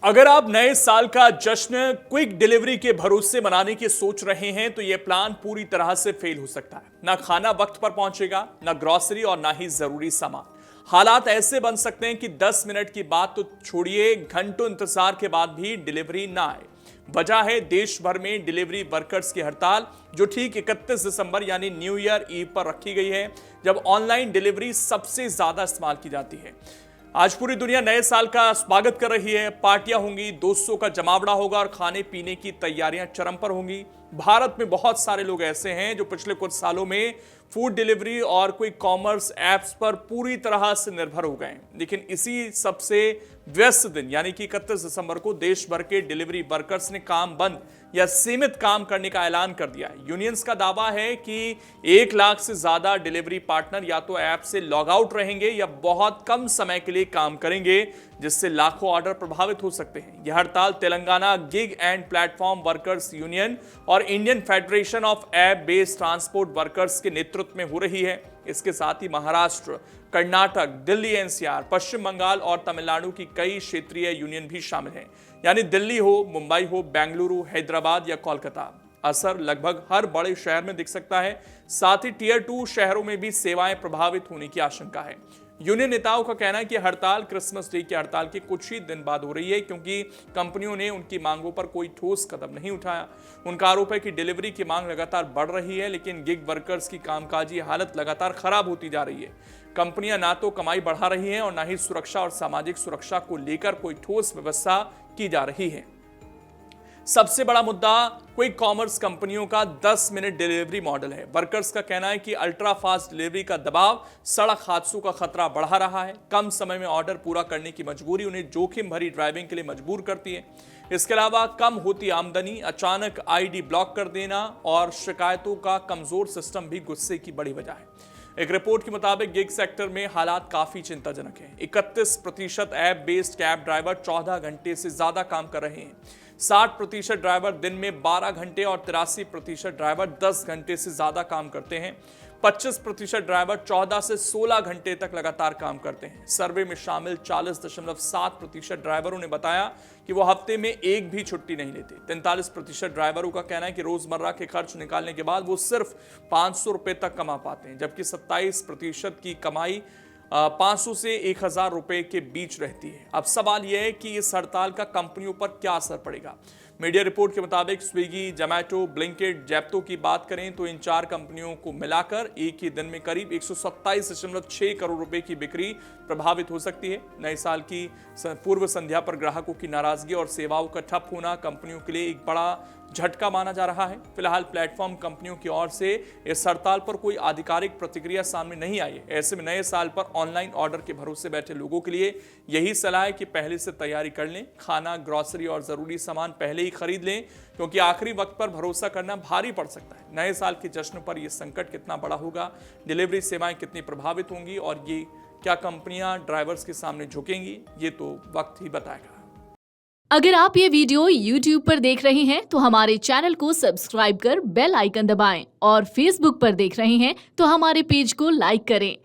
अगर आप नए साल का जश्न क्विक डिलीवरी के भरोसे मनाने की सोच रहे हैं तो यह प्लान पूरी तरह से फेल हो सकता है। ना खाना वक्त पर पहुंचेगा, ना ग्रोसरी और ना ही जरूरी सामान। हालात ऐसे बन सकते हैं कि 10 मिनट की बात तो छोड़िए, घंटों इंतजार के बाद भी डिलीवरी ना आए। वजह है देश भर में डिलीवरी वर्कर्स की हड़ताल, जो ठीक 31 दिसंबर यानी न्यू ईयर ईव पर रखी गई है, जब ऑनलाइन डिलीवरी सबसे ज्यादा इस्तेमाल की जाती है। आज पूरी दुनिया नए साल का स्वागत कर रही है। पार्टियां होंगी, दोस्तों का जमावड़ा होगा और खाने पीने की तैयारियां चरम पर होंगी। भारत में बहुत सारे लोग ऐसे हैं जो पिछले कुछ सालों में फूड डिलीवरी और कोई कॉमर्स ऐप्स पर पूरी तरह से निर्भर हो गए हैं। लेकिन इसी सबसे व्यस्त दिन यानी कि 31 दिसंबर को देश भर के डिलीवरी वर्कर्स ने काम बंद या सीमित काम करने का ऐलान कर दिया है। यूनियंस का दावा है कि 1 लाख से ज्यादा डिलीवरी पार्टनर या तो ऐप से लॉग आउट रहेंगे या बहुत कम समय के लिए काम करेंगे, जिससे लाखों ऑर्डर प्रभावित हो सकते हैं। यह हड़ताल Telangana Gig and Platform Workers Union और Indian Federation of App Based Transport Workers के नेतृत्व में हो रही है। इसके साथ ही महाराष्ट्र, कर्नाटक, दिल्ली एनसीआर, पश्चिम बंगाल और तमिलनाडु की कई क्षेत्रीय यूनियन भी शामिल हैं, यानी दिल्ली हो, मुंबई हो, बेंगलुरु, हैदराबाद या कोलकाता। असर लगभग हर बड़े शहर में दिख सकता है। साथ ही टियर 2 शहरों में भी सेवाएं प्रभावित होने की आशंका है। यूनियन नेताओं का कहना है कि हड़ताल क्रिसमस डे की हड़ताल के कुछ ही दिन बाद हो रही है, क्योंकि कंपनियों ने उनकी मांगों पर कोई ठोस कदम नहीं उठाया। उनका आरोप है कि डिलीवरी की मांग लगातार बढ़ रही है, लेकिन गिग वर्कर्स की कामकाजी हालत लगातार खराब होती जा रही है। कंपनियां ना तो कमाई बढ़ा रही हैं और ना ही सुरक्षा और सामाजिक सुरक्षा को लेकर कोई ठोस व्यवस्था की जा रही है। सबसे बड़ा मुद्दा क्विक कॉमर्स कंपनियों का 10 मिनट डिलीवरी मॉडल है। वर्कर्स का कहना है कि अल्ट्रा फास्ट डिलीवरी का दबाव सड़क हादसों का खतरा बढ़ा रहा है। कम समय में ऑर्डर पूरा करने की मजबूरी उन्हें जोखिम भरी ड्राइविंग के लिए मजबूर करती है। इसके अलावा कम होती आमदनी, अचानक आईडी ब्लॉक कर देना और शिकायतों का कमजोर सिस्टम भी गुस्से की बड़ी वजह है। एक रिपोर्ट के मुताबिक गिग सेक्टर में हालात काफी चिंताजनक हैं। 31% ऐप बेस्ड कैब ड्राइवर 14 घंटे से ज्यादा काम कर रहे हैं। 60% ड्राइवर दिन में 12 घंटे और 83% ड्राइवर 10 घंटे से ज्यादा काम करते हैं। 25% ड्राइवर 14 से 16 घंटे तक लगातार काम करते हैं। सर्वे में शामिल 40.7% ड्राइवरों ने बताया कि वो हफ्ते में एक भी छुट्टी नहीं लेते। 43% ड्राइवरों का कहना है कि रोजमर्रा के खर्च निकालने के बाद वो सिर्फ 500 रुपए तक कमा पाते हैं, जबकि 27% की कमाई 500 से 1000 रुपए के बीच रहती है। अब सवाल यह है कि इस हड़ताल का कंपनियों पर क्या असर पड़ेगा। मीडिया रिपोर्ट के मुताबिक स्विगी, जोमैटो, ब्लिंकिट, जेप्टो की बात करें तो इन 4 कंपनियों को मिलाकर एक ही दिन में करीब 127.6 करोड़ रुपए की बिक्री प्रभावित हो सकती है। नए साल की पूर्व संध्या पर ग्राहकों की नाराजगी और सेवाओं का ठप होना कंपनियों के लिए एक बड़ा झटका माना जा रहा है। फिलहाल प्लेटफॉर्म कंपनियों की ओर से इस हड़ताल पर कोई आधिकारिक प्रतिक्रिया सामने नहीं आई है। ऐसे में नए साल पर ऑनलाइन ऑर्डर के भरोसे बैठे लोगों के लिए यही सलाह है कि पहले से तैयारी कर लें। खाना, ग्रोसरी और जरूरी सामान पहले ही खरीद लें, क्योंकि आखिरी वक्त पर भरोसा करना भारी पड़ सकता है। नए साल के जश्न पर यह संकट कितना बड़ा होगा, डिलीवरी सेवाएं कितनी प्रभावित होंगी और ये क्या कंपनियां ड्राइवर्स के सामने झुकेंगी, ये तो वक्त ही बताएगा। अगर आप ये वीडियो YouTube पर देख रहे हैं तो हमारे चैनल को सब्सक्राइब कर बेल आइकन दबाएं और Facebook पर देख रहे हैं तो हमारे पेज को लाइक करें।